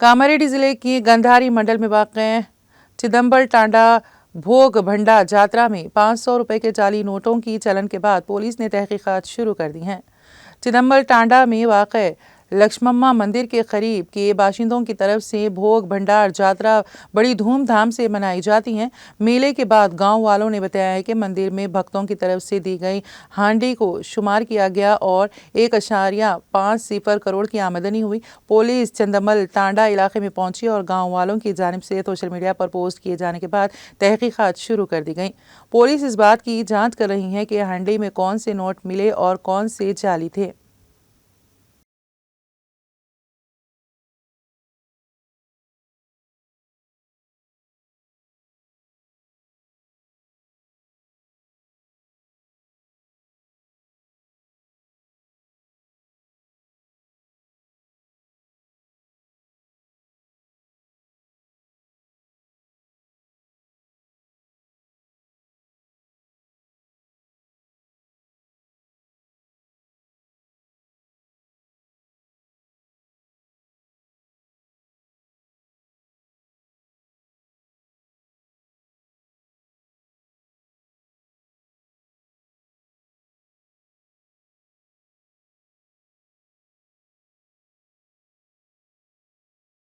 कामारेड्डी जिले की गंधारी मंडल में वाक़ चिदंबर टांडा भोग भंडा जात्रा में 500 रुपए के जाली नोटों की चलन के बाद पुलिस ने तहकीकात शुरू कर दी हैं। चिदंबर टांडा में वाक़ लक्ष्मम्मा मंदिर के करीब के बाशिंदों की तरफ से भोग भंडार जात्रा बड़ी धूमधाम से मनाई जाती हैं। मेले के बाद गांव वालों ने बताया है कि मंदिर में भक्तों की तरफ से दी गई हांडी को शुमार किया गया और 1.5 करोड़ की आमदनी हुई। पुलिस चंदमल टांडा इलाके में पहुंची और गाँव वालों की जानिब से सोशल मीडिया पर पोस्ट किए जाने के बाद तहकीकात शुरू कर दी गई। पुलिस इस बात की जाँच कर रही है कि हांडी में कौन से नोट मिले और कौन से जाली थे।